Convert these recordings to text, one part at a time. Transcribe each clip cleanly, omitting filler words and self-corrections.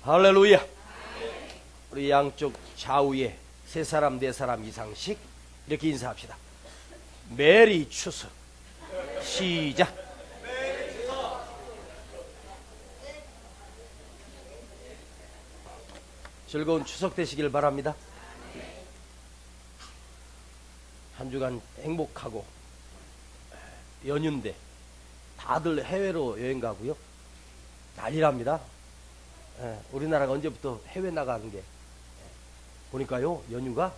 할렐루야. 우리 양쪽 좌우에 세 사람 네 사람 이상씩 이렇게 인사합시다. 메리 추석. 시작. 즐거운 추석 되시길 바랍니다. 한 주간 행복하고, 연휴인데 다들 해외로 여행 가고요. 난리랍니다. 우리나라가 언제부터 해외 나가는 게 보니까요, 연휴가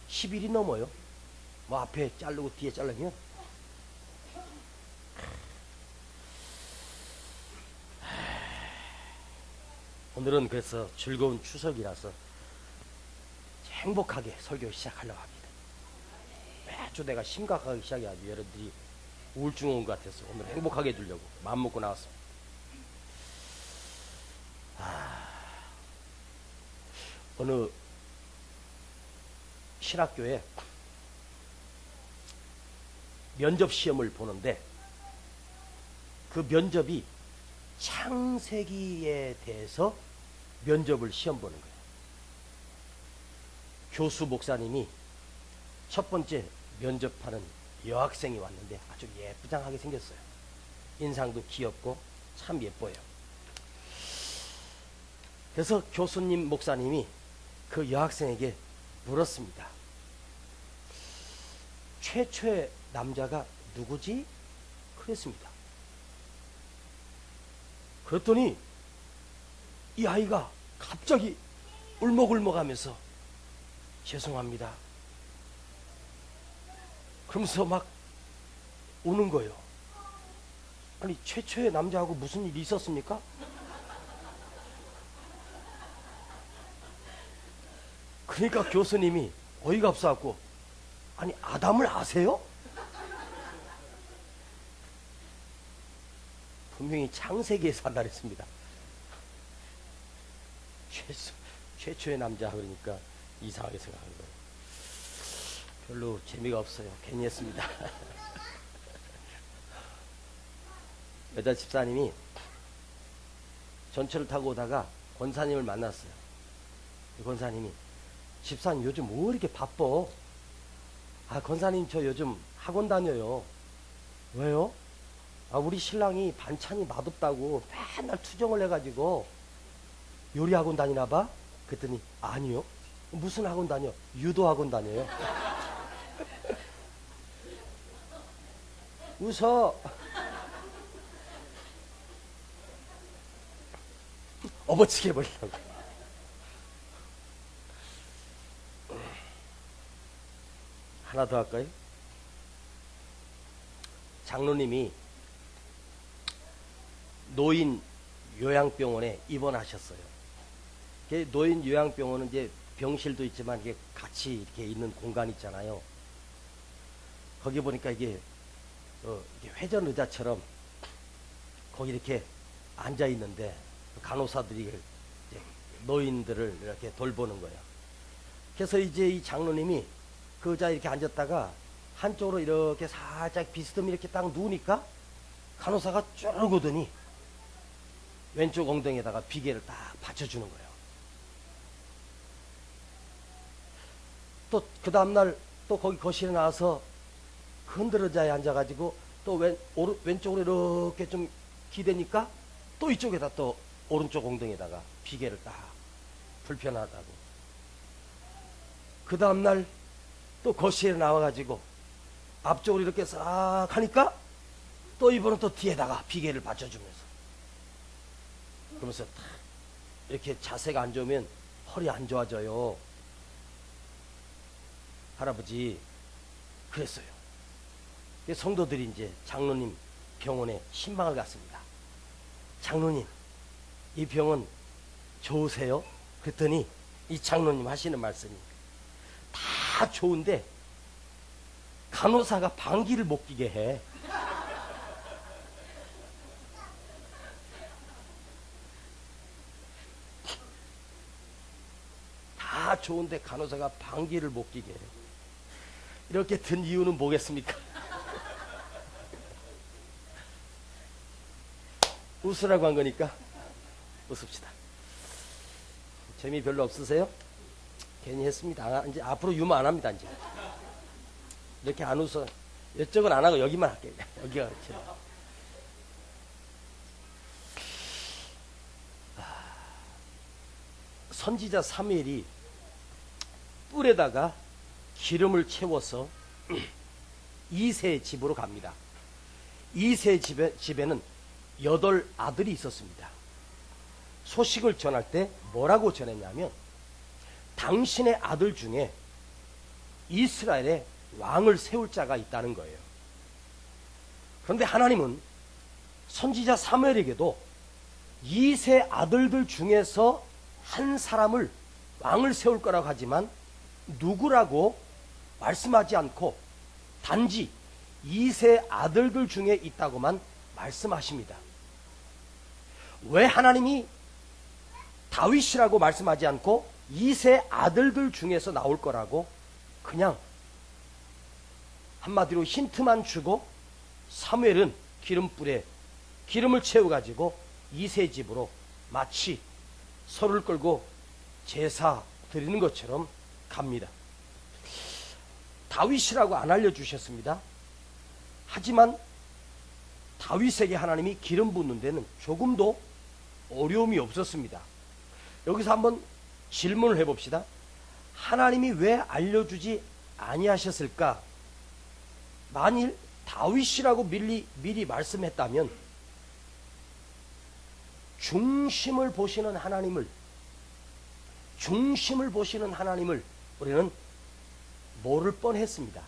10일이 넘어요. 뭐 앞에 자르고 뒤에 자르면. 오늘은 그래서 즐거운 추석이라서 행복하게 설교 시작하려고 합니다. 매주 내가 심각하게 시작해가지고 여러분들이 우울증 온 것 같아서 오늘 행복하게 해주려고 마음 먹고 나왔습니다. 어느 신학교에 면접 시험을 보는데 그 면접이 창세기에 대해서 면접을 시험 보는 거예요. 교수 목사님이 첫 번째 면접하는 여학생이 왔는데 아주 예쁘장하게 생겼어요. 인상도 귀엽고 참 예뻐요. 그래서 교수님 목사님이 그 여학생에게 물었습니다. 최초의 남자가 누구지? 그랬습니다. 그랬더니 이 아이가 갑자기 울먹울먹하면서 죄송합니다. 그러면서 막 우는 거예요. 아니, 최초의 남자하고 무슨 일이 있었습니까? 그러니까 교수님이 어이가 없어갖고, 아니, 아담을 아세요? 분명히 창세기에서 한다 그랬습니다. 최초의 남자 그러니까 이상하게 생각한 거예요. 별로 재미가 없어요. 괜히 했습니다. 여자 집사님이 전철을 타고 오다가 권사님을 만났어요. 권사님이, 집사님 요즘 뭐 이렇게 바빠? 권사님 저 요즘 학원 다녀요. 왜요? 우리 신랑이 반찬이 맛없다고 맨날 투정을 해가지고 요리 학원 다니나 봐? 그랬더니 아니요. 무슨 학원 다녀? 유도 학원 다녀요. 웃어. 업어치게 해버리려고. 하나 더 할까요? 장로님이 노인 요양병원에 입원하셨어요. 노인 요양병원은 이제 병실도 있지만 이게 같이 이렇게 있는 공간 있잖아요. 거기 보니까 이게 회전 의자처럼 거기 이렇게 앉아 있는데 간호사들이 노인들을 이렇게 돌보는 거예요. 그래서 이제 이 장로님이 그 의자에 이렇게 앉았다가 한쪽으로 이렇게 살짝 비스듬히 이렇게 딱 누우니까 간호사가 쭉 오더니 왼쪽 엉덩이에다가 비계를 딱 받쳐주는 거예요. 또 그 다음날 또 거기 거실에 나와서 흔들 의자에 앉아가지고 또 왼쪽으로 이렇게 좀 기대니까 또 이쪽에다 또 오른쪽 엉덩이에다가 비계를 딱 불편하다고. 그 다음날 또 거실에 나와가지고 앞쪽으로 이렇게 싹 하니까 또 이번엔 또 뒤에다가 비계를 받쳐주면서 그러면서 딱 이렇게 자세가 안 좋으면 허리 안 좋아져요. 할아버지 그랬어요. 성도들이 이제 장로님 병원에 신방을 갔습니다. 장로님, 이 병원 좋으세요? 그랬더니 이 장로님 하시는 말씀이, 다 좋은데 간호사가 방귀를 못 끼게 해. 다 좋은데 간호사가 방귀를 못 끼게 해. 이렇게 든 이유는 뭐겠습니까? 웃으라고 한 거니까 웃읍시다. 재미 별로 없으세요? 괜히 했습니다. 이제 앞으로 유머 안 합니다. 이제 이렇게 안 웃어. 이쪽은 안 하고 여기만 할게요. 여기가 그렇지. 선지자 사무엘이 뿔에다가 기름을 채워서 이새의 집으로 갑니다. 이새의 집에는 8 아들이 있었습니다. 소식을 전할 때 뭐라고 전했냐면 당신의 아들 중에 이스라엘에 왕을 세울 자가 있다는 거예요. 그런데 하나님은 선지자 사무엘에게도 이세 아들들 중에서 한 사람을 왕을 세울 거라고 하지만 누구라고 말씀하지 않고 단지 이세 아들들 중에 있다고만 말씀하십니다. 왜 하나님이 다윗이라고 말씀하지 않고 이세 아들들 중에서 나올 거라고 그냥 한마디로 힌트만 주고 사무엘은 기름불에 기름을 채워가지고 이세 집으로 마치 소를 끌고 제사 드리는 것처럼 갑니다. 다윗이라고 안 알려주셨습니다. 하지만 다윗에게 하나님이 기름 붓는 데는 조금도 어려움이 없었습니다. 여기서 한번 질문을 해봅시다. 하나님이 왜 알려주지 아니하셨을까? 만일 다윗이라고 미리 말씀했다면 중심을 보시는 하나님을 우리는 모를 뻔했습니다.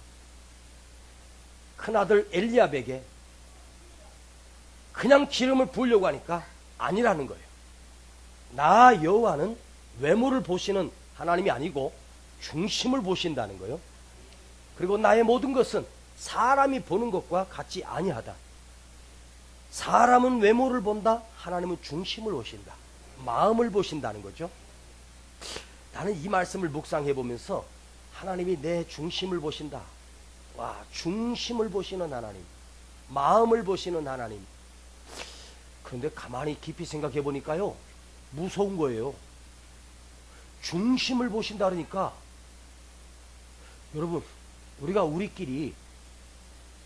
큰아들 엘리압에게 그냥 기름을 부으려고 하니까 아니라는 거예요. 나 여호와는 외모를 보시는 하나님이 아니고 중심을 보신다는 거예요. 그리고 나의 모든 것은 사람이 보는 것과 같지 아니하다. 사람은 외모를 본다. 하나님은 중심을 보신다. 마음을 보신다는 거죠. 나는 이 말씀을 묵상해 보면서 하나님이 내 중심을 보신다. 와, 중심을 보시는 하나님, 마음을 보시는 하나님. 그런데 가만히 깊이 생각해 보니까요, 무서운 거예요. 중심을 보신다 그러니까 여러분, 우리가 우리끼리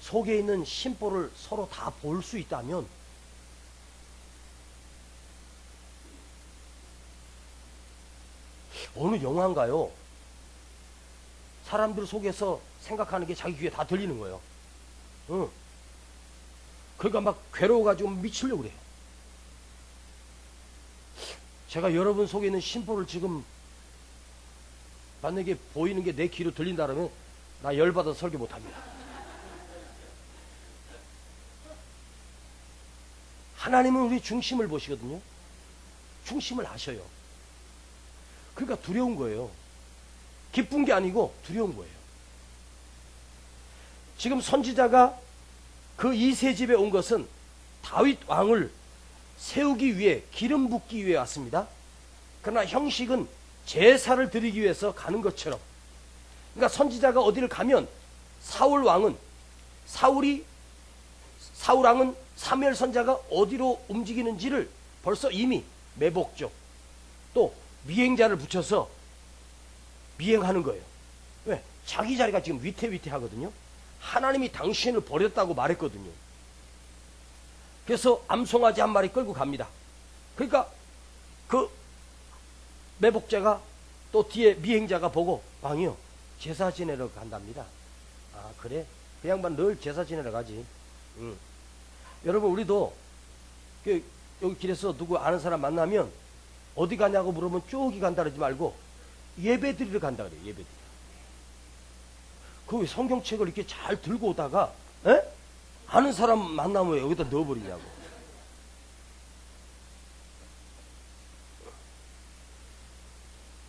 속에 있는 심보를 서로 다 볼 수 있다면 어느 영화인가요? 사람들 속에서 생각하는 게 자기 귀에 다 들리는 거예요. 응. 그러니까 막 괴로워가지고 미치려고 그래요. 제가 여러분 속에 있는 심보를 지금 만약에 보이는 게 내 귀로 들린다 그러면 나 열받아서 설교 못합니다. 하나님은 우리 중심을 보시거든요. 중심을 아셔요. 그러니까 두려운 거예요. 기쁜 게 아니고 두려운 거예요. 지금 선지자가 그 이세 집에 온 것은 다윗 왕을 세우기 위해, 기름 붓기 위해 왔습니다. 그러나 형식은 제사를 드리기 위해서 가는 것처럼, 그러니까 선지자가 어디를 가면 사울 왕은 사무엘 선자가 어디로 움직이는지를 벌써 이미 매복족 또 미행자를 붙여서 미행하는 거예요. 왜? 자기 자리가 지금 위태위태하거든요. 하나님이 당신을 버렸다고 말했거든요. 그래서 암송아지 한 마리 끌고 갑니다. 그러니까 그 매복자가 또 뒤에 미행자가 보고, 왕이요, 제사 지내러 간답니다. 아, 그래? 그 양반 늘 제사 지내러 가지. 여러분, 우리도 여기 길에서 누구 아는 사람 만나면 어디 가냐고 물으면 쪼기 간다 그러지 말고 예배 드리러 간다 그래요. 예배 드리러. 그 성경책을 이렇게 잘 들고 오다가 아는 사람 만나면 왜 여기다 넣어버리냐고.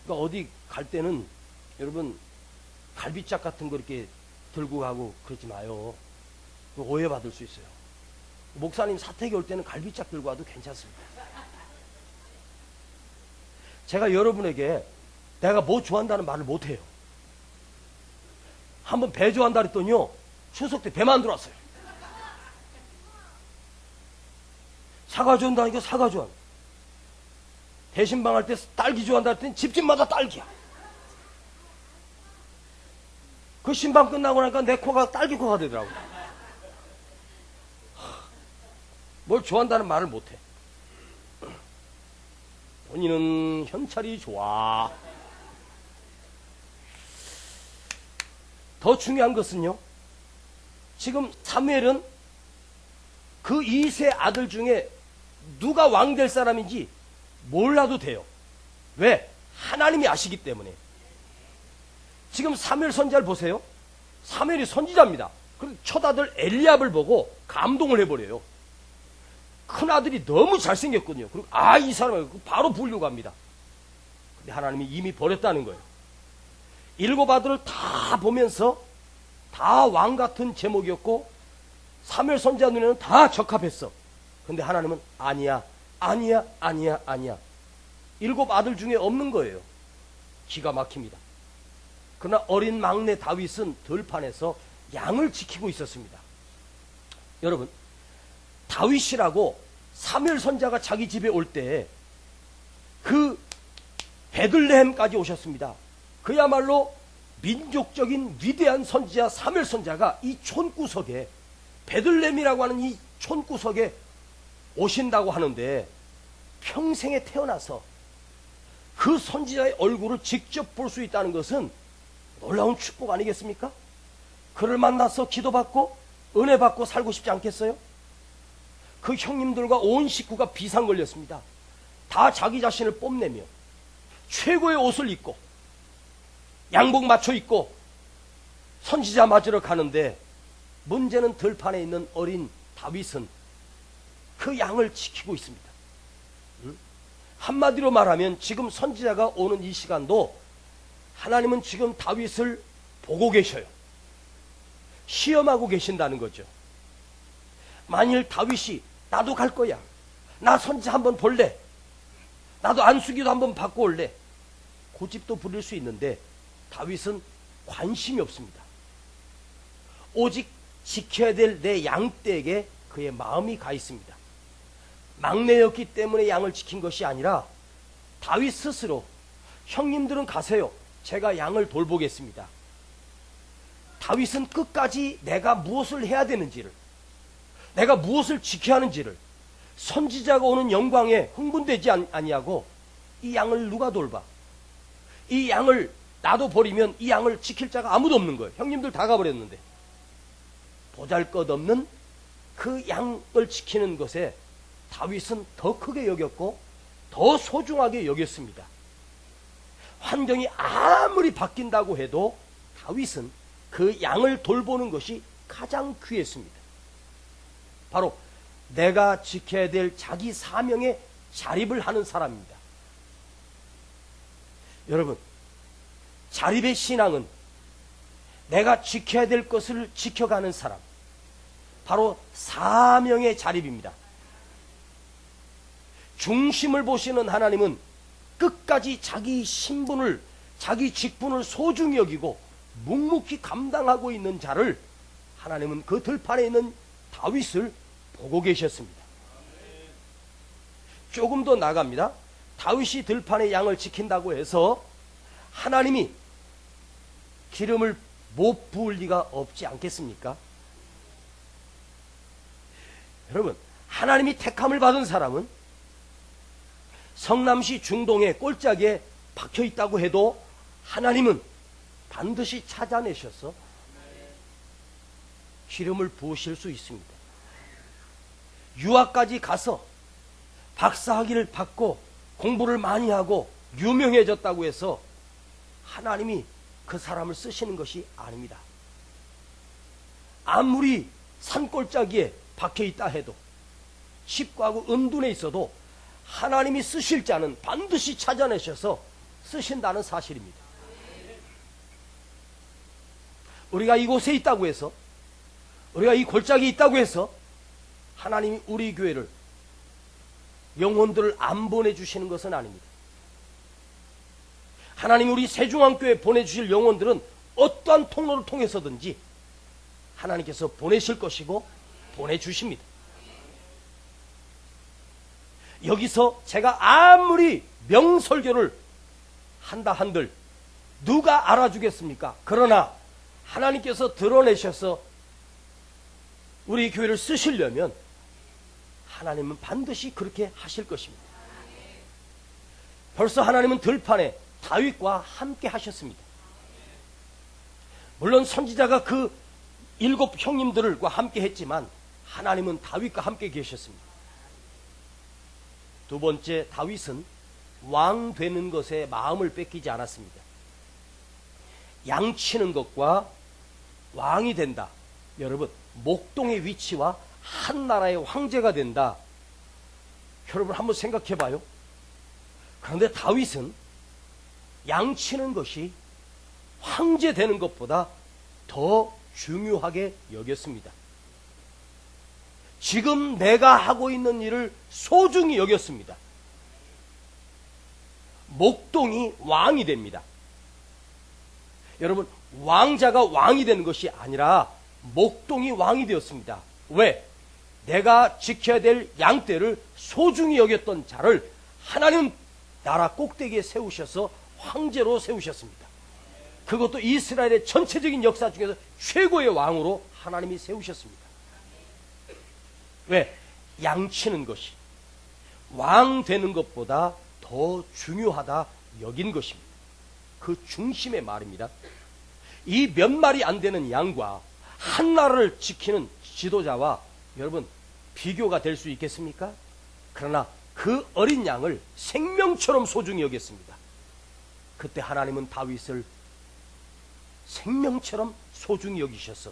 그러니까 어디 갈 때는 여러분 갈비짝 같은 거 이렇게 들고 가고 그러지 마요. 오해받을 수 있어요. 목사님 사택에 올 때는 갈비짝 들고 와도 괜찮습니다. 제가 여러분에게 내가 뭐 좋아한다는 말을 못해요. 한번 배 좋아한다 그랬더니요, 추석 때 배만 들어왔어요. 사과 좋아한다니까 사과 좋아한다. 대신방 할 때 딸기 좋아한다 했더니 집집마다 딸기야. 그 신방 끝나고 나니까 내 코가 딸기 코가 되더라고. 뭘 좋아한다는 말을 못해. 본인은 현찰이 좋아. 더 중요한 것은요, 지금 사무엘은 그 이세 아들 중에 누가 왕 될 사람인지 몰라도 돼요. 왜? 하나님이 아시기 때문에. 지금 사무엘 선지자를 보세요. 사무엘이 선지자입니다. 그래서 첫아들 엘리압을 보고 감동을 해버려요. 큰아들이 너무 잘생겼거든요. 그리고 이 사람을 바로 부르려고 합니다. 근데 하나님이 이미 버렸다는 거예요. 7 아들을 다 보면서 다 왕 같은 제목이었고 사무엘 선지자 눈에는 다 적합했어. 근데 하나님은 아니야. 7 아들 중에 없는 거예요. 기가 막힙니다. 그러나 어린 막내 다윗은 들판에서 양을 지키고 있었습니다. 여러분, 다윗이라고 사무엘 선지자가 자기 집에 올 때 그 베들레헴까지 오셨습니다. 그야말로 민족적인 위대한 선지자 사무엘 선지자가 이 촌구석에, 베들레헴이라고 하는 이 촌구석에 오신다고 하는데, 평생에 태어나서 그 선지자의 얼굴을 직접 볼 수 있다는 것은 놀라운 축복 아니겠습니까? 그를 만나서 기도받고 은혜 받고 살고 싶지 않겠어요? 그 형님들과 온 식구가 비상 걸렸습니다. 다 자기 자신을 뽐내며 최고의 옷을 입고 양복 맞춰 입고 선지자 맞으러 가는데, 문제는 들판에 있는 어린 다윗은 그 양을 지키고 있습니다. 한마디로 말하면 지금 선지자가 오는 이 시간도 하나님은 지금 다윗을 보고 계셔요. 시험하고 계신다는 거죠. 만일 다윗이 나도 갈 거야, 나 선지자 한번 볼래, 나도 안수기도 한번 받고 올래, 고집도 부릴 수 있는데 다윗은 관심이 없습니다. 오직 지켜야 될 내 양떼에게 그의 마음이 가 있습니다. 막내였기 때문에 양을 지킨 것이 아니라 다윗 스스로 형님들은 가세요, 제가 양을 돌보겠습니다. 다윗은 끝까지 내가 무엇을 해야 되는지를, 내가 무엇을 지켜야 하는지를, 선지자가 오는 영광에 흥분되지 아니하고 이 양을 누가 돌봐? 이 양을 나도 버리면 이 양을 지킬 자가 아무도 없는 거예요. 형님들 다 가버렸는데. 보잘것없는 그 양을 지키는 것에 다윗은 더 크게 여겼고 더 소중하게 여겼습니다. 환경이 아무리 바뀐다고 해도 다윗은 그 양을 돌보는 것이 가장 귀했습니다. 바로 내가 지켜야 될 자기 사명에 자립을 하는 사람입니다. 여러분, 자립의 신앙은 내가 지켜야 될 것을 지켜가는 사람, 바로 사명의 자립입니다. 중심을 보시는 하나님은 끝까지 자기 신분을, 자기 직분을 소중히 여기고 묵묵히 감당하고 있는 자를, 하나님은 그 들판에 있는 다윗을 보고 계셨습니다. 조금 더 나갑니다. 다윗이 들판의 양을 지킨다고 해서 하나님이 기름을 못 부을 리가 없지 않겠습니까? 여러분, 하나님이 택함을 받은 사람은 성남시 중동의 꼴짝에 박혀 있다고 해도 하나님은 반드시 찾아내셔서 기름을 부으실 수 있습니다. 유학까지 가서 박사학위를 받고 공부를 많이 하고 유명해졌다고 해서 하나님이 그 사람을 쓰시는 것이 아닙니다. 아무리 산골짜기에 박혀 있다 해도, 집과하고 은둔에 있어도 하나님이 쓰실 자는 반드시 찾아내셔서 쓰신다는 사실입니다. 우리가 이곳에 있다고 해서, 우리가 이 골짜기에 있다고 해서 하나님이 우리 교회를, 영혼들을 안 보내주시는 것은 아닙니다. 하나님이 우리 세중앙교회에 보내주실 영혼들은 어떠한 통로를 통해서든지 하나님께서 보내실 것이고 보내주십니다. 여기서 제가 아무리 명설교를 한다 한들 누가 알아주겠습니까? 그러나 하나님께서 드러내셔서 우리 교회를 쓰시려면 하나님은 반드시 그렇게 하실 것입니다. 벌써 하나님은 들판에 다윗과 함께 하셨습니다. 물론 선지자가 그 7 형님들과 함께 했지만 하나님은 다윗과 함께 계셨습니다. 두 번째, 다윗은 왕 되는 것에 마음을 뺏기지 않았습니다. 양치는 것과 왕이 된다. 여러분, 목동의 위치와 한 나라의 황제가 된다. 여러분 한번 생각해 봐요. 그런데 다윗은 양치는 것이 황제 되는 것보다 더 중요하게 여겼습니다. 지금 내가 하고 있는 일을 소중히 여겼습니다. 목동이 왕이 됩니다. 여러분, 왕자가 왕이 되는 것이 아니라 목동이 왕이 되었습니다. 왜? 내가 지켜야 될 양떼를 소중히 여겼던 자를 하나님 나라 꼭대기에 세우셔서 황제로 세우셨습니다. 그것도 이스라엘의 전체적인 역사 중에서 최고의 왕으로 하나님이 세우셨습니다. 왜? 양치는 것이 왕 되는 것보다 더 중요하다 여긴 것입니다. 그 중심의 말입니다. 이 몇 마리 안 되는 양과 한 나라를 지키는 지도자와 여러분 비교가 될 수 있겠습니까? 그러나 그 어린 양을 생명처럼 소중히 여겼습니다. 그때 하나님은 다윗을 생명처럼 소중히 여기셔서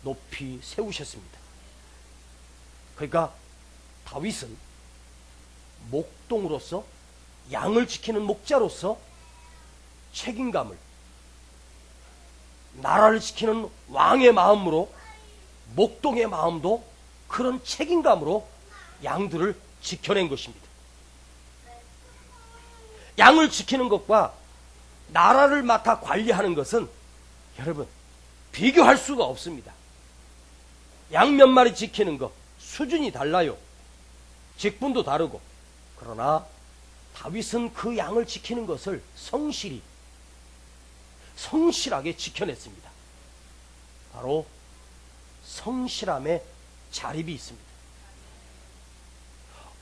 높이 세우셨습니다. 그러니까 다윗은 목동으로서 양을 지키는 목자로서 책임감을, 나라를 지키는 왕의 마음으로 목동의 마음도 그런 책임감으로 양들을 지켜낸 것입니다. 양을 지키는 것과 나라를 맡아 관리하는 것은 여러분 비교할 수가 없습니다. 양 몇 마리 지키는 것 수준이 달라요. 직분도 다르고. 그러나 다윗은 그 양을 지키는 것을 성실하게 지켜냈습니다. 바로 성실함의 자립이 있습니다.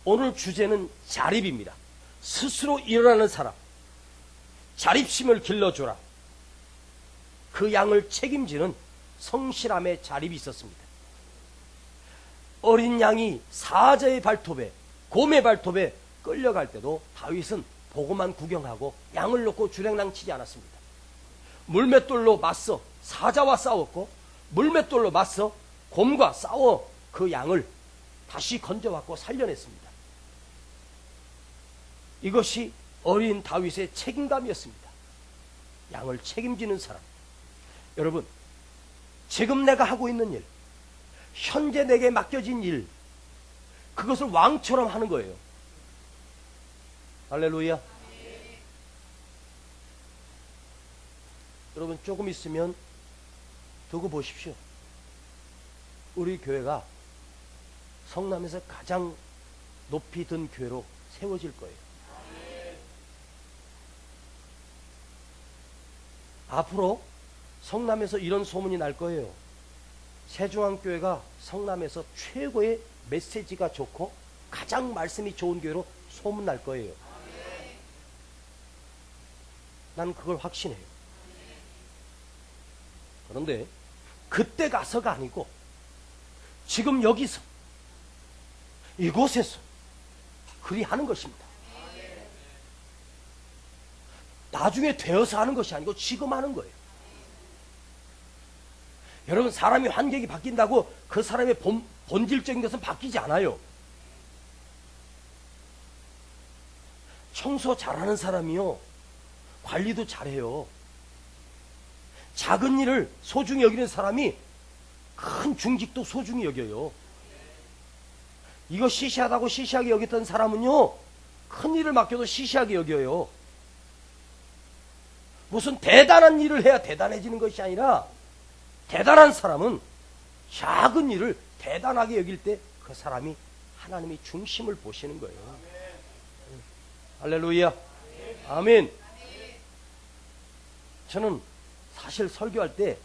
오늘 주제는 자립입니다. 스스로 일어나는 사람, 자립심을 길러주라. 그 양을 책임지는 성실함의 자립이 있었습니다. 어린 양이 사자의 발톱에, 곰의 발톱에 끌려갈 때도 다윗은 보고만 구경하고 양을 놓고 주랭랑치지 않았습니다. 물맷돌로 맞서 사자와 싸웠고, 물맷돌로 맞서 곰과 싸워 그 양을 다시 건져왔고 살려냈습니다. 이것이 어린 다윗의 책임감이었습니다. 양을 책임지는 사람. 여러분, 지금 내가 하고 있는 일, 현재 내게 맡겨진 일, 그것을 왕처럼 하는 거예요. 할렐루야. 여러분, 조금 있으면 두고 보십시오. 우리 교회가 성남에서 가장 높이 든 교회로 세워질 거예요. 앞으로 성남에서 이런 소문이 날 거예요. 세중앙교회가 성남에서 최고의 메시지가 좋고 가장 말씀이 좋은 교회로 소문날 거예요. 난 그걸 확신해요. 그런데 그때 가서가 아니고 지금 여기서 이곳에서 그리 하는 것입니다. 나중에 되어서 하는 것이 아니고 지금 하는 거예요. 여러분, 사람이 환경이 바뀐다고 그 사람의 본질적인 것은 바뀌지 않아요. 청소 잘하는 사람이요, 관리도 잘해요. 작은 일을 소중히 여기는 사람이 큰 중직도 소중히 여겨요. 이거 시시하다고 시시하게 여겼던 사람은요, 큰 일을 맡겨도 시시하게 여겨요. 무슨 대단한 일을 해야 대단해지는 것이 아니라, 대단한 사람은 작은 일을 대단하게 여길 때 그 사람이 하나님이 중심을 보시는 거예요. 할렐루야. 아멘. 저는 사실 설교할 때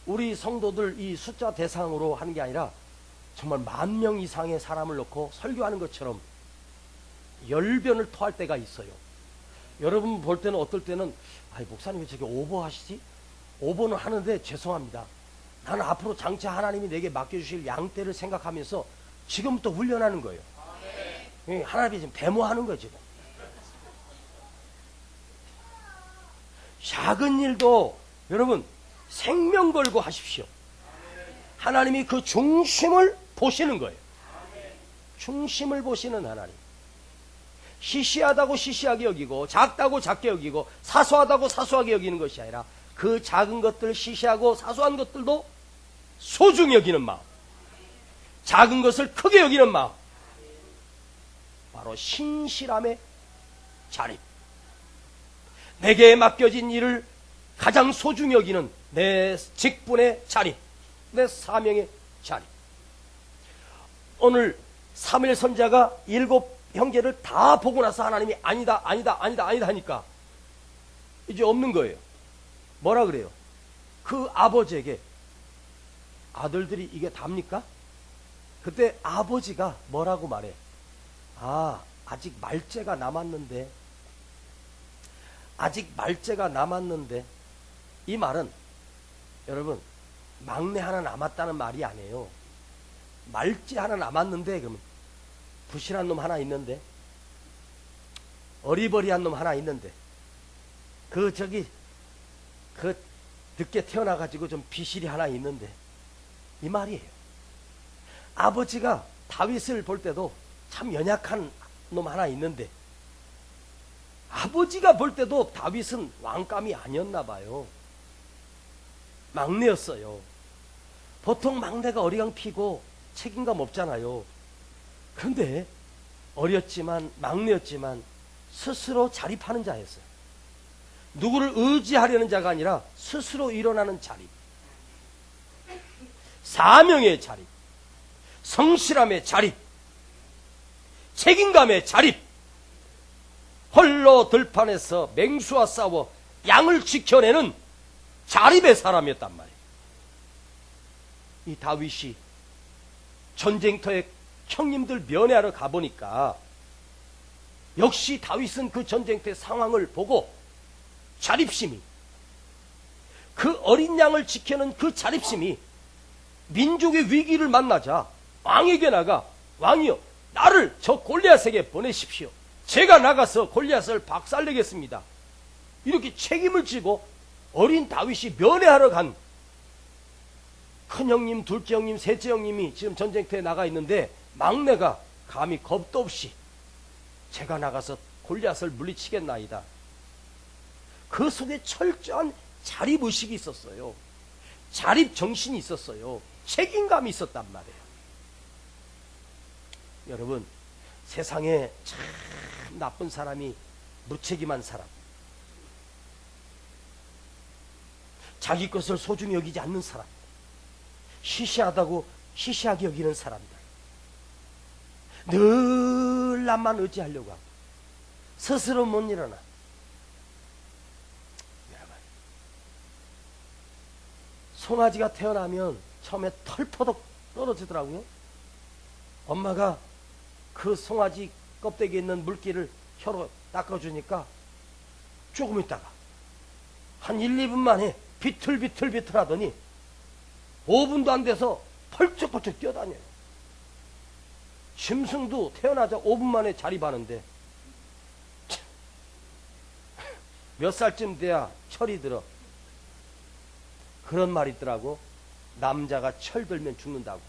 우리 성도들 이 숫자 대상으로 하는 게 아니라 정말 10,000명 이상의 사람을 놓고 설교하는 것처럼 열변을 토할 때가 있어요. 여러분 볼 때는 어떨 때는 아이 목사님 왜 저게 오버하시지? 오버는 하는데 죄송합니다. 나는 앞으로 장차 하나님이 내게 맡겨주실 양떼를 생각하면서 지금부터 훈련하는 거예요. 하나님이 지금 데모하는 거예요. 지금 작은 일도 여러분 생명 걸고 하십시오. 하나님이 그 중심을 보시는 거예요. 중심을 보시는 하나님. 시시하다고 시시하게 여기고 작다고 작게 여기고 사소하다고 사소하게 여기는 것이 아니라 그 작은 것들, 시시하고 사소한 것들도 소중히 여기는 마음, 작은 것을 크게 여기는 마음, 바로 신실함의 자립. 내게 맡겨진 일을 가장 소중히 여기는 내 직분의 자립, 내 사명의 자립. 오늘 사무엘 선지자가 7 형제를 다 보고 나서 하나님이 아니다 하니까 이제 없는 거예요. 뭐라 그래요? 그 아버지에게 아들들이 이게 답니까? 그때 아버지가 뭐라고 말해? 아직 말째가 남았는데, 이 말은 여러분 막내 하나 남았다는 말이 아니에요. 말째 하나 남았는데, 그러면 부실한 놈 하나 있는데, 어리버리한 놈 하나 있는데, 그 늦게 태어나가지고 좀 비실이 하나 있는데, 이 말이에요. 아버지가 다윗을 볼 때도 참 연약한 놈 하나 있는데, 아버지가 볼 때도 다윗은 왕감이 아니었나 봐요. 막내였어요. 보통 막내가 어리광 피고 책임감 없잖아요. 그런데 어렸지만 막내였지만 스스로 자립하는 자였어요. 누구를 의지하려는 자가 아니라 스스로 일어나는 자립, 사명의 자립, 성실함의 자립, 책임감의 자립. 홀로 들판에서 맹수와 싸워 양을 지켜내는 자립의 사람이었단 말이에요. 이 다윗이 전쟁터에 형님들 면회하러 가보니까 역시 다윗은 그 전쟁터의 상황을 보고 자립심이, 그 어린 양을 지켜는 그 자립심이 민족의 위기를 만나자 왕에게 나가, 왕이여 나를 저 골리앗에게 보내십시오. 제가 나가서 골리앗을 박살내겠습니다. 이렇게 책임을 지고 어린 다윗이 면회하러 간 큰형님, 둘째 형님, 셋째 형님이 지금 전쟁터에 나가 있는데 막내가 감히 겁도 없이 제가 나가서 골리앗을 물리치겠나이다. 그 속에 철저한 자립의식이 있었어요. 자립정신이 있었어요. 책임감이 있었단 말이에요. 여러분, 세상에 참 나쁜 사람이 무책임한 사람, 자기 것을 소중히 여기지 않는 사람, 시시하다고 시시하게 여기는 사람들, 늘 남만 의지하려고 하고 스스로 못 일어나. 송아지가 태어나면 처음에 털퍼덕 떨어지더라고요. 엄마가 그 송아지 껍데기에 있는 물기를 혀로 닦아주니까 조금 있다가 한 1, 2분 만에 비틀비틀 하더니 5분도 안 돼서 펄쩍펄쩍 뛰어다녀요. 짐승도 태어나자 5분 만에 자립하는데 몇 살쯤 돼야 철이 들어. 그런 말이 있더라고. 남자가 철 들면 죽는다고.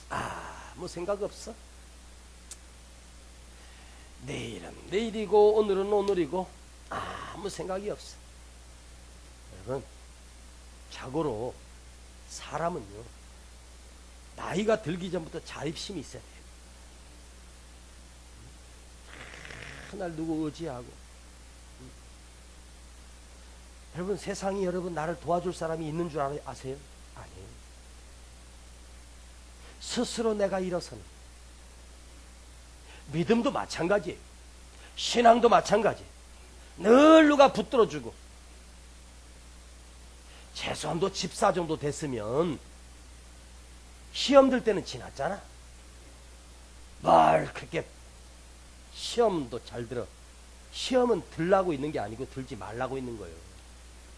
아무 생각 없어. 내일은 내일이고 오늘은 오늘이고 아무 생각이 없어. 여러분, 자고로 사람은요, 나이가 들기 전부터 자립심이 있어야 돼요. 날 누구 의지하고. 여러분, 세상이 여러분 나를 도와줄 사람이 있는 줄 아세요? 아니에요. 스스로 내가 일어서는, 믿음도 마찬가지예요. 신앙도 마찬가지. 늘 누가 붙들어주고, 최소한도 집사 정도 됐으면 시험 들 때는 지났잖아. 뭘 그렇게 시험도 잘 들어. 시험은 들라고 있는 게 아니고 들지 말라고 있는 거예요.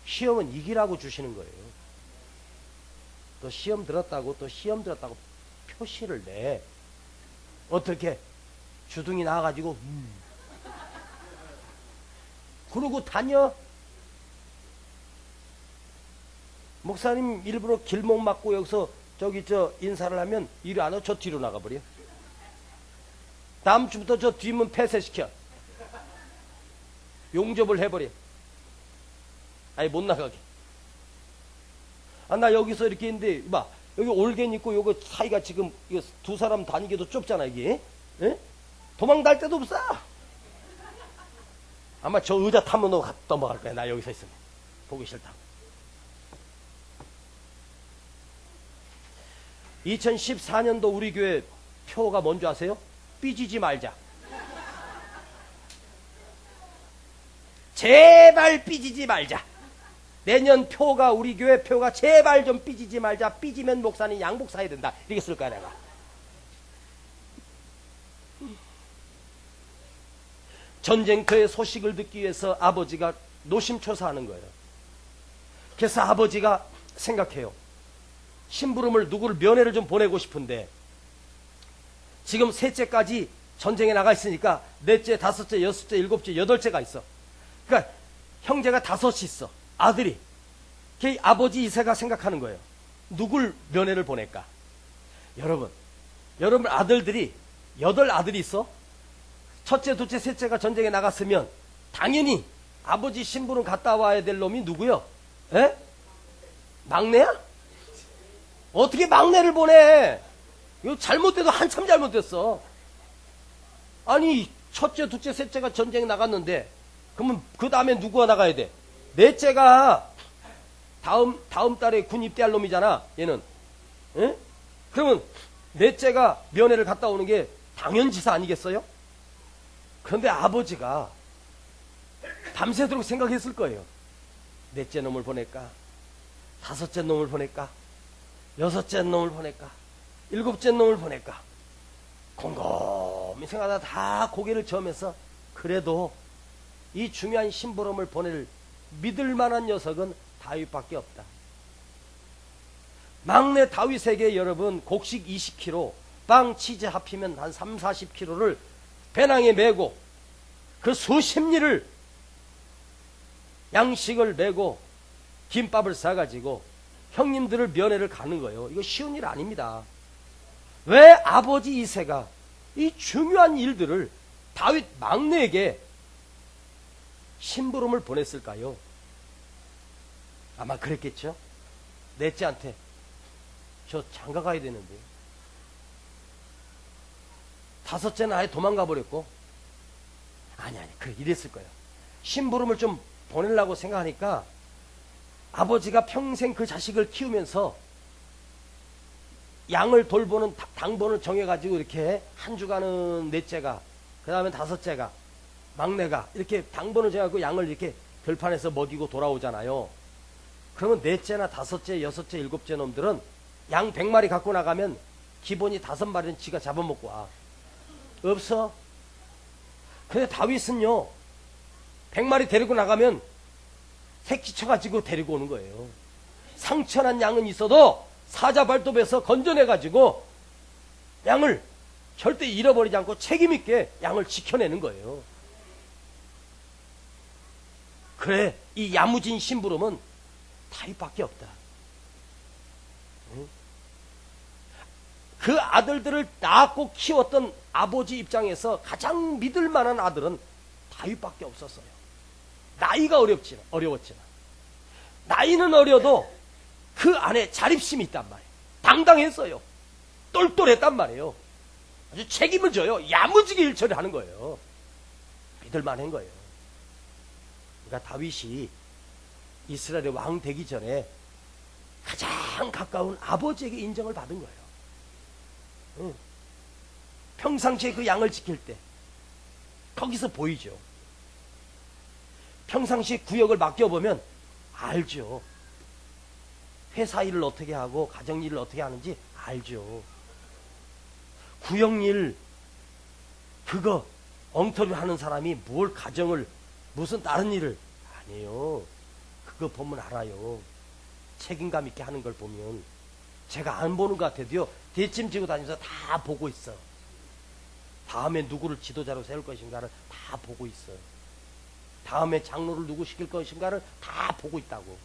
시험은 이기라고 주시는 거예요. 또 시험 들었다고 표시를 내. 어떻게? 주둥이 나와가지고 그러고 다녀? 목사님 일부러 길목 막고 여기서 인사를 하면 이리 안 와. 저 뒤로 나가버려. 다음 주부터 저 뒷문 폐쇄시켜. 용접을 해버려. 아니 못 나가게. 나 여기서 이렇게 있는데 봐, 여기 올겐 있고 요거 사이가 지금 이거 두 사람 다니기도 좁잖아 이게. 에? 도망갈 데도 없어. 아마 저 의자 타면 너 넘어갈 거야. 나 여기서 있으면 보기 싫다. 2014년도 우리 교회 표가 뭔지 아세요? 삐지지 말자. 제발 삐지지 말자. 내년 표가, 우리 교회 표가 제발 좀 삐지지 말자. 삐지면 목사님 양복 사야 된다. 이렇게 쓸 거야 내가. 전쟁터의 소식을 듣기 위해서 아버지가 노심초사하는 거예요. 그래서 아버지가 생각해요. 심부름을 누구를 면회를 좀 보내고 싶은데 지금 셋째까지 전쟁에 나가 있으니까 넷째, 다섯째, 여섯째, 일곱째, 여덟째가 있어. 그러니까 형제가 다섯이 있어. 아들이. 그 아버지 이세가 생각하는 거예요. 누굴 면회를 보낼까? 여러분 아들들이 8아들이 있어. 첫째, 둘째, 셋째가 전쟁에 나갔으면 당연히 아버지 심부름 갔다 와야 될 놈이 누구요? 에? 막내야? 어떻게 막내를 보내? 이거 잘못돼도 한참 잘못됐어. 아니 첫째, 둘째, 셋째가 전쟁에 나갔는데 그러면 그 다음에 누구가 나가야 돼? 넷째가 다음 달에 군 입대할 놈이잖아 얘는. 에? 그러면 넷째가 면회를 갔다 오는 게 당연지사 아니겠어요? 그런데 아버지가 밤새도록 생각했을 거예요. 넷째 놈을 보낼까? 다섯째 놈을 보낼까? 여섯째 놈을 보낼까? 일곱째 놈을 보낼까? 곰곰이 생각하다 다 고개를 저으면서 그래도 이 중요한 심부름을 보낼 믿을 만한 녀석은 다윗밖에 없다. 막내 다윗에게 여러분 곡식 20kg, 빵 치즈 합히면 한 3, 40kg를 배낭에 메고 그 수십 리를 양식을 메고 김밥을 싸가지고 형님들을 면회를 가는 거예요. 이거 쉬운 일 아닙니다. 왜 아버지 이세가 이 중요한 일들을 다윗 막내에게 심부름을 보냈을까요? 아마 그랬겠죠. 넷째한테 저 장가 가야 되는데, 다섯째는 아예 도망가 버렸고, 아니 그래 이랬을 거예요. 심부름을 좀 보내려고 생각하니까 아버지가 평생 그 자식을 키우면서 양을 돌보는 당번을 정해가지고 이렇게 한 주간은 넷째가, 그 다음에 다섯째가, 막내가 이렇게 당번을 정해가지고 양을 이렇게 들판에서 먹이고 돌아오잖아요. 그러면 넷째나 다섯째, 여섯째, 일곱째 놈들은 양 100마리 갖고 나가면 기본이 5마리는 지가 잡아먹고 와. 없어. 근데 다윗은요 100마리 데리고 나가면 새끼 쳐가지고 데리고 오는 거예요. 상처난 양은 있어도 사자발톱에서 건져내가지고 양을 절대 잃어버리지 않고 책임있게 양을 지켜내는 거예요. 그래 이 야무진 심부름은 다윗밖에 없다. 그 아들들을 낳고 키웠던 아버지 입장에서 가장 믿을 만한 아들은 다윗밖에 없었어요. 나이가 어려웠지만 나이는 어려도 그 안에 자립심이 있단 말이에요. 당당했어요. 똘똘했단 말이에요. 아주 책임을 져요. 야무지게 일 처리하는 거예요. 믿을 만한 거예요. 그러니까 다윗이 이스라엘의 왕 되기 전에 가장 가까운 아버지에게 인정을 받은 거예요. 평상시에 그 양을 지킬 때 거기서 보이죠. 평상시에 구역을 맡겨보면 알죠. 회사 일을 어떻게 하고 가정 일을 어떻게 하는지 알죠. 구역일 그거 엉터리 하는 사람이 뭘 가정을 무슨 다른 일을 아니에요. 그거 보면 알아요. 책임감 있게 하는 걸 보면. 제가 안 보는 것 같아도요, 대침 지고 다니면서 다 보고 있어. 다음에 누구를 지도자로 세울 것인가를 다 보고 있어. 다음에 장로를 누구 시킬 것인가를 다 보고 있다고.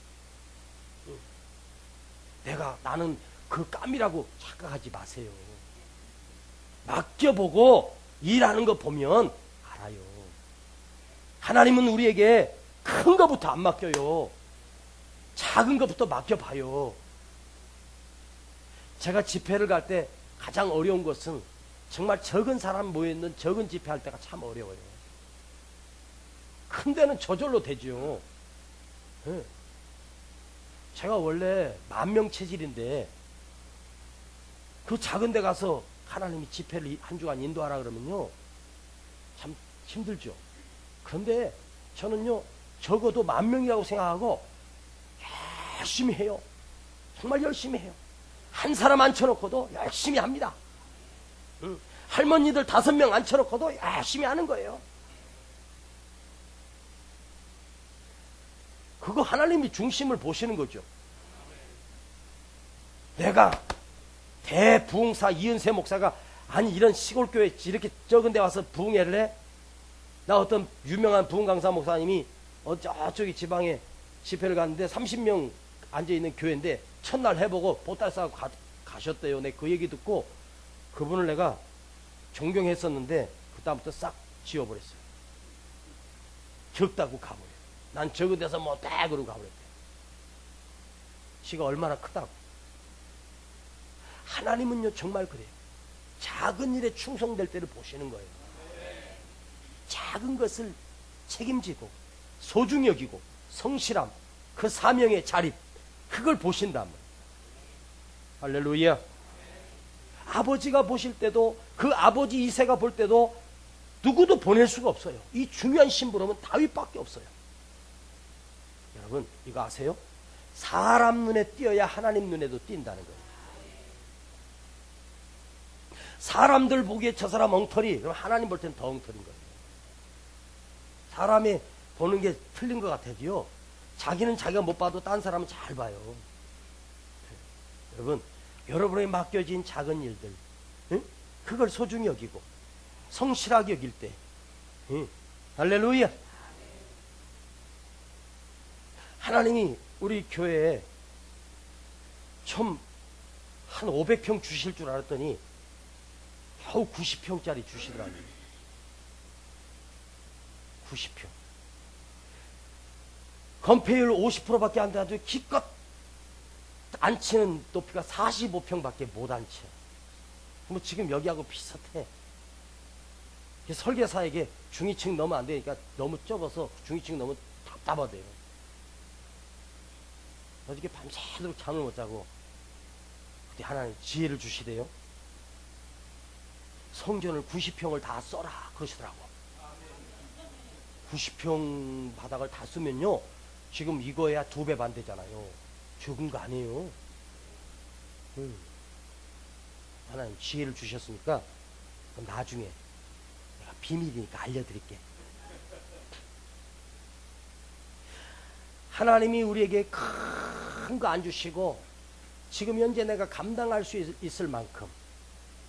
나는 그 깜이라고 착각하지 마세요. 맡겨보고 일하는 거 보면 알아요. 하나님은 우리에게 큰 거부터 안 맡겨요. 작은 것부터 맡겨봐요. 제가 집회를 갈 때 가장 어려운 것은 정말 적은 사람 모여있는 적은 집회할 때가 참 어려워요. 큰 데는 저절로 되죠. 네. 제가 원래 10,000명 체질인데 그 작은 데 가서 하나님이 집회를 한 주간 인도하라 그러면요 참 힘들죠. 그런데 저는요 적어도 10,000명이라고 생각하고 열심히 해요. 정말 열심히 해요. 한 사람 앉혀놓고도 열심히 합니다. 할머니들 5명 앉혀놓고도 열심히 하는 거예요. 그거 하나님이 중심을 보시는 거죠. 내가 대부흥사 이은세 목사가 아니 이런 시골교회 이렇게 적은 데 와서 부흥회를 해? 나 어떤 유명한 부흥 강사 목사님이 저쪽이 지방에 집회를 갔는데 30명 앉아있는 교회인데 첫날 해보고 보따리 싸고 가셨대요. 내가 그 얘기 듣고 그분을 내가 존경했었는데 그다음부터 싹 지워버렸어요. 적다고 가버려요. 난 적은 데서 못해 그러고 가버렸대요. 지가 얼마나 크다고. 하나님은요 정말 그래요. 작은 일에 충성될 때를 보시는 거예요. 작은 것을 책임지고 소중히 여기고 성실함, 그 사명의 자립, 그걸 보신다면 할렐루야. 아버지가 보실 때도 그 아버지 이새가 볼 때도 누구도 보낼 수가 없어요. 이 중요한 심부름은 다윗밖에 없어요. 여러분 이거 아세요? 사람 눈에 띄어야 하나님 눈에도 띈다는 거예요. 사람들 보기에 저 사람 엉터리, 그럼 하나님 볼 때는 더 엉터리인 거예요. 사람이 보는 게 틀린 것 같아도요, 자기는 자기가 못 봐도 딴 사람은 잘 봐요. 여러분, 여러분에게 맡겨진 작은 일들, 응? 그걸 소중히 여기고 성실하게 여길 때, 응? 할렐루야. 하나님이 우리 교회에 좀 한 500평 주실 줄 알았더니 겨우 90평짜리 주시더라고요. 90평. 건폐율 50%밖에 안 돼가지고 기껏 앉히는 높이가 45평밖에 못 앉혀. 뭐 지금 여기하고 비슷해. 설계사에게 중위층 넘으면 안 되니까 너무 적어서 중위층 넘으면 답답하대요. 어저께 밤새도록 잠을 못 자고 그때 하나님 지혜를 주시대요. 성전을 90평을 다 써라 그러시더라고. 90평 바닥을 다 쓰면요 지금 이거야 2배 반 되잖아요. 적은 거 아니에요. 하나님 지혜를 주셨으니까 나중에 내가 비밀이니까 알려드릴게. 하나님이 우리에게 큰 거 안 주시고 지금 현재 내가 감당할 수 있을 만큼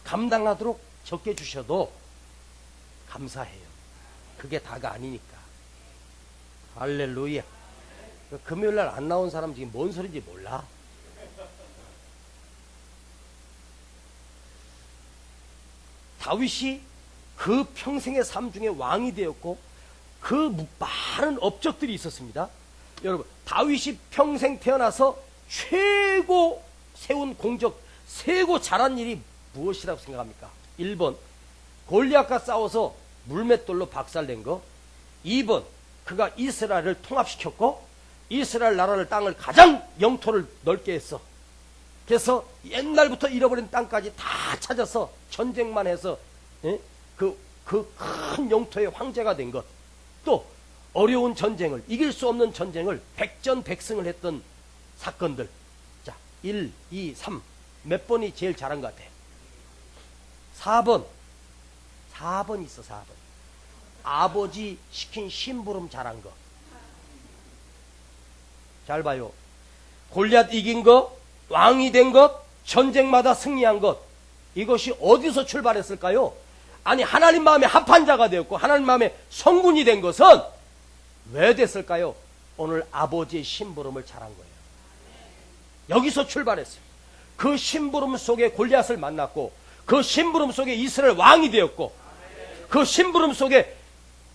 감당하도록 적게 주셔도 감사해요. 그게 다가 아니니까. 할렐루야. 금요일날 안 나온 사람 지금 뭔 소리인지 몰라. 다윗이 그 평생의 삶 중에 왕이 되었고 그 많은 업적들이 있었습니다. 여러분, 다윗이 평생 태어나서 최고 세운 공적, 세고 잘한 일이 무엇이라고 생각합니까? 1번, 골리앗과 싸워서 물맷돌로 박살낸 거. 2번, 그가 이스라엘을 통합시켰고 이스라엘 나라를 땅을 가장 영토를 넓게 했어. 그래서 옛날부터 잃어버린 땅까지 다 찾아서 전쟁만 해서 그 큰 영토의 황제가 된 것, 또 어려운 전쟁을, 이길 수 없는 전쟁을 백전백승을 했던 사건들. 자, 1, 2, 3 몇 번이 제일 잘한 것 같아? 4번 있어. 4번. 아버지 시킨 심부름 잘한 거. 잘 봐요. 골리앗 이긴 것, 왕이 된 것, 전쟁마다 승리한 것, 이것이 어디서 출발했을까요? 아니, 하나님 마음에 합한 자가 되었고 하나님 마음에 성군이 된 것은 왜 됐을까요? 오늘 아버지의 심부름을 잘한 거예요. 여기서 출발했어요. 그 심부름 속에 골리앗을 만났고, 그 심부름 속에 이스라엘 왕이 되었고, 그 심부름 속에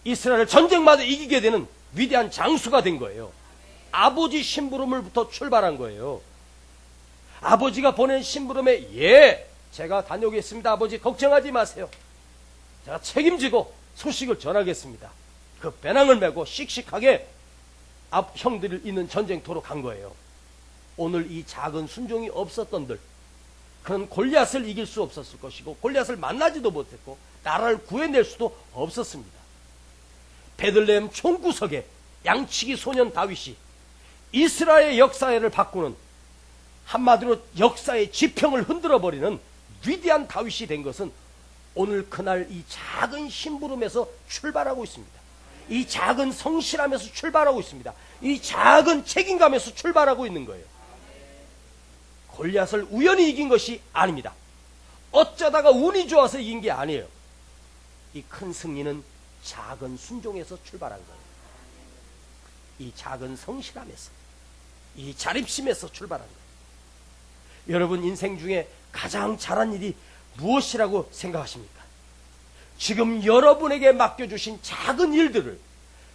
이스라엘 전쟁마다 이기게 되는 위대한 장수가 된 거예요. 아버지 심부름을부터 출발한 거예요. 아버지가 보낸 심부름에, 예, 제가 다녀오겠습니다. 아버지 걱정하지 마세요. 제가 책임지고 소식을 전하겠습니다. 그 배낭을 메고 씩씩하게 앞 형들이 있는 전쟁터로 간 거예요. 오늘 이 작은 순종이 없었던들, 그는 골리앗을 이길 수 없었을 것이고 골리앗을 만나지도 못했고 나라를 구해낼 수도 없었습니다. 베들레헴 총구석에 양치기 소년 다윗이 이스라엘의 역사를 바꾸는, 한마디로 역사의 지평을 흔들어버리는 위대한 다윗이 된 것은 오늘 그날 이 작은 심부름에서 출발하고 있습니다. 이 작은 성실함에서 출발하고 있습니다. 이 작은 책임감에서 출발하고 있는 거예요. 골리앗을 우연히 이긴 것이 아닙니다. 어쩌다가 운이 좋아서 이긴 게 아니에요. 이 큰 승리는 작은 순종에서 출발한 거예요. 이 작은 성실함에서, 이 자립심에서 출발한 거예요. 여러분 인생 중에 가장 잘한 일이 무엇이라고 생각하십니까? 지금 여러분에게 맡겨주신 작은 일들을,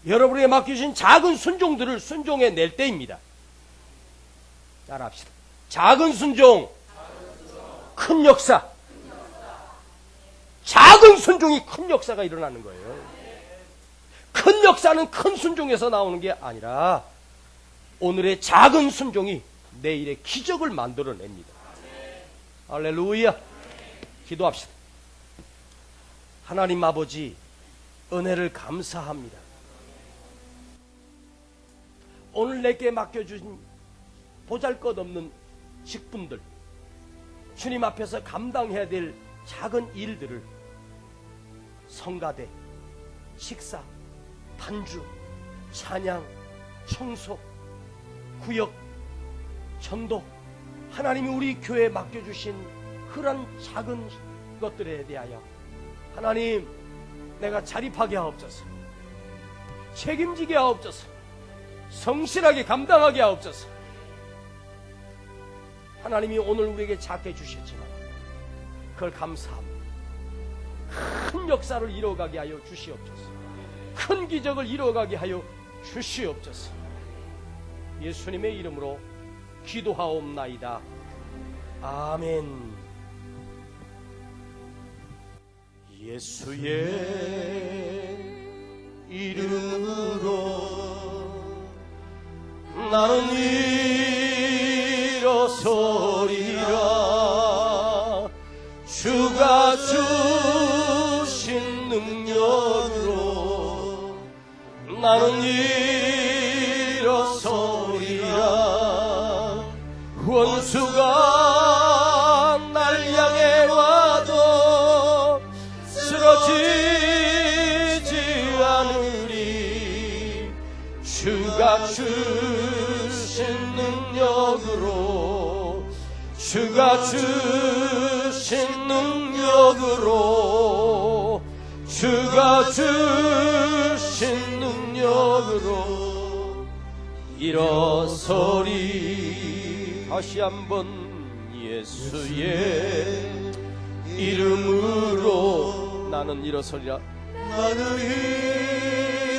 여러분에게 맡겨주신 작은 순종들을 순종해 낼 때입니다. 따라합시다. 작은 순종, 큰 역사. 작은 순종이 큰 역사가 일어나는 거예요. 큰 역사는 큰 순종에서 나오는 게 아니라 오늘의 작은 순종이 내일의 기적을 만들어냅니다. 할렐루야. 기도합시다. 하나님 아버지, 은혜를 감사합니다. 오늘 내게 맡겨주신 보잘것없는 직분들, 주님 앞에서 감당해야 될 작은 일들을 성가대, 식사, 반주, 찬양, 청소, 구역, 전도, 하나님이 우리 교회에 맡겨주신 그런 작은 것들에 대하여 하나님, 내가 자립하게 하옵소서, 책임지게 하옵소서, 성실하게 감당하게 하옵소서. 하나님이 오늘 우리에게 작게 주셨지만 그걸 감사합니다. 큰 역사를 이루어가게 하여 주시옵소서. 큰 기적을 이루어가게 하여 주시옵소서. 예수님의 이름으로 기도하옵나이다. 아멘. 예수의 이름으로 나는 일어서리라. 주가 주신 능력으로 나는 일어서리라. 원수가 날 향해 와도 쓰러지지 않으리. 주가 주신 능력으로, 주가 주신 능력으로, 주가 주신 능력으로 일어서리. 다시 한번 예수의 이름으로 나는 일어서리라. 나는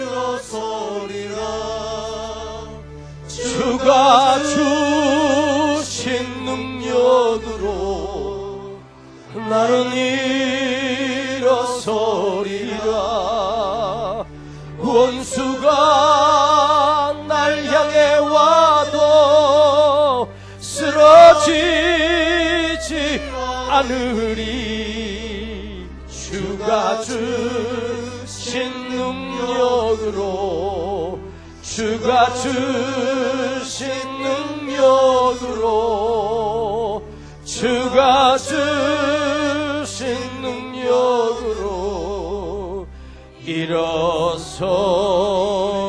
일어서리라. 주가 주신 능력으로 나는 일어서리라. 원수가 날 향해 와도 쓰러지지 않으리. 주가 능력으로 주가 주신 능력으로 주가 주신 능력으로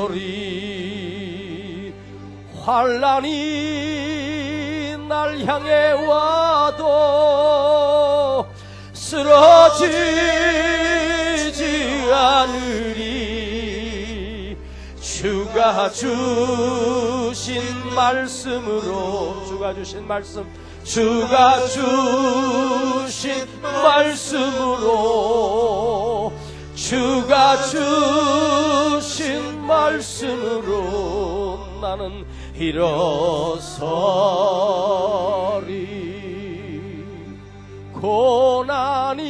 일어서리. 환난이 날 향해 와도 쓰러지지 않으리. 주가 주신 말씀으로 주가 주신 말씀 주가 주신 말씀으로 주가 주신 말씀으로 나는 일어서리. 고난이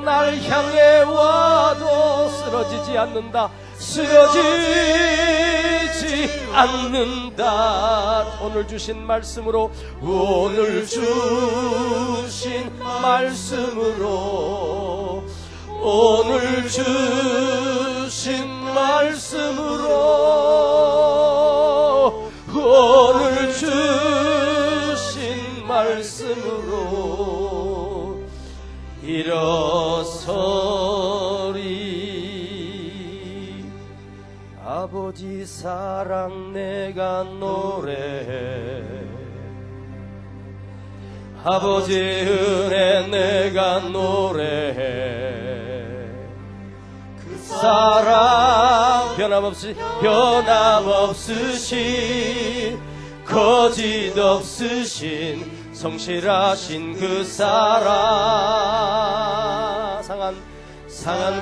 날 향해 와도 쓰러지지 않는다. 쓰러지지 않는다. 오늘 주신 말씀으로 오늘 주신 말씀으로 오늘 주신 말씀으로 오늘 주신 말씀으로 일어서리. 아버지 사랑 내가 노래해 아버지 은혜 내가 노래해 그 사랑 변함없으신 거짓 없으신 성실하신 그 사랑 상한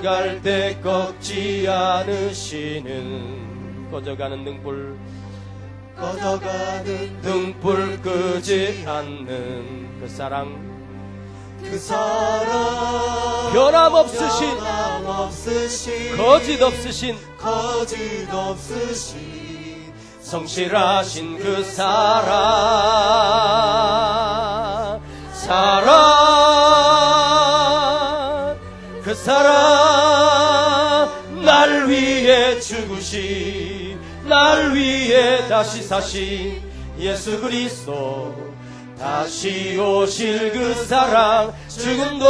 갈 때 꺾지 않으시는 꺼져가는 등불 끄지 않는 그 사랑 변함없으신 거짓 없으신 성실하신 그 사랑 그 사랑 날 위해 죽으시 날 위해 다시 사신 예수 그리스도 다시 오실 그 사랑 죽음도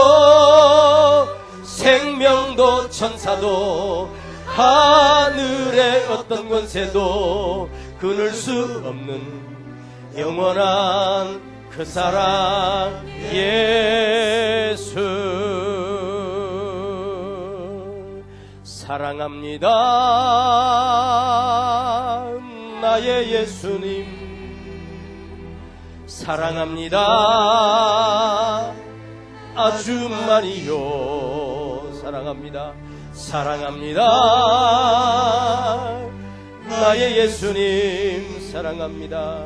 생명도 천사도 하늘의 어떤 권세도 끊을 수 없는 영원한 그 사랑 예수 사랑합니다. 나의 예수님 사랑합니다. 아주 많이요 사랑합니다. 나의 예수님 사랑합니다.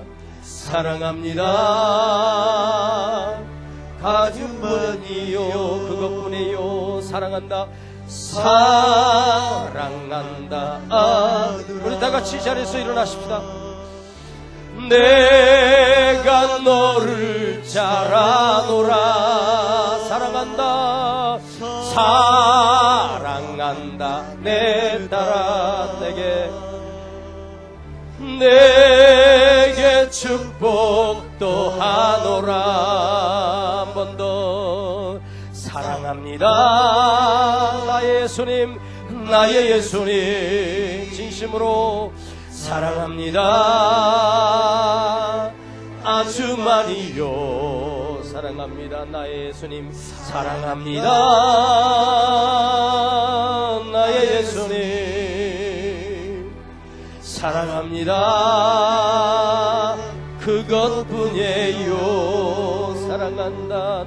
가슴뿐이요 그것뿐이요 사랑한다. 우리 다같이 자리에서 일어나십시다. 내가 너를 잘 아노라. 사랑한다 내 딸아 내게 축복도 하노라. 한 번 더 사랑합니다. 나의 예수님 진심으로 사랑합니다. 아주 많이요 사랑합니다. 나의 예수님 사랑합니다. 나의 예수님 사랑합니다. 그것뿐이에요. 사랑한다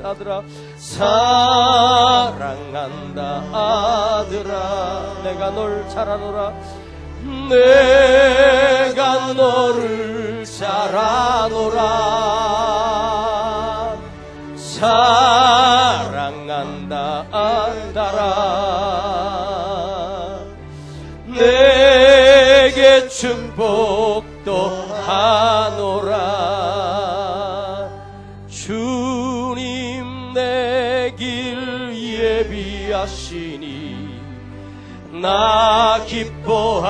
아들아 사랑한다 아들아 내가 널 잘 아노라. 내가 너를 잘 아노라. 사랑한다 안다라. 내게 축복도 하노라. 주님 내 길 예비하시니 나 기뻐합니다.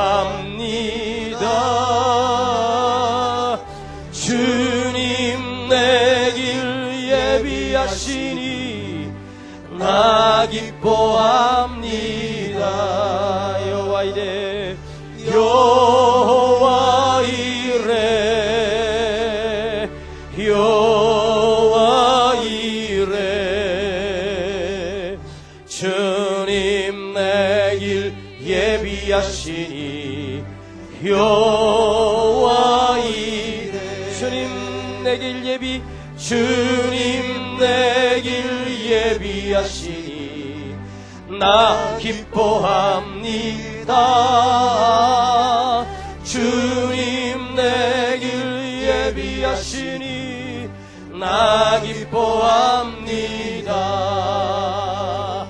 주님 내 길 예비하시니 나 기뻐합니다. 여호와 이래 여호와 이래 여호와 이래 주님 내 길 예비하시니 여호와 이래 주님 내 길 예비 주님 내 길 예비하시니 나 기뻐합니다. 주님 내 길 예비하시니 나 기뻐합니다.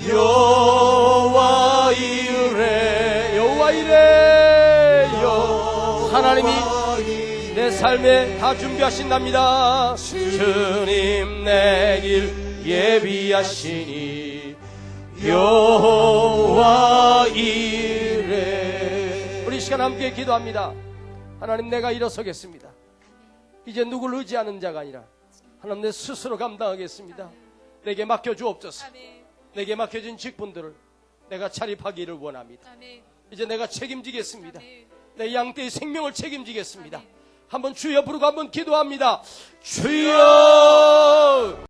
여호와 이래 여호와 이래 하나님이 내 삶에 다 준비하신답니다. 주님 내 길 예비하시니 여호와 이래. 우리 이 시간 함께 기도합니다. 하나님 내가 일어서겠습니다. 이제 누구를 의지하는 자가 아니라 하나님 내 스스로 감당하겠습니다. 내게 맡겨주옵소서. 내게 맡겨진 직분들을 내가 차립하기를 원합니다. 이제 내가 책임지겠습니다. 내 양떼의 생명을 책임지겠습니다. 한번 주여 부르고 한번 기도합니다. 주여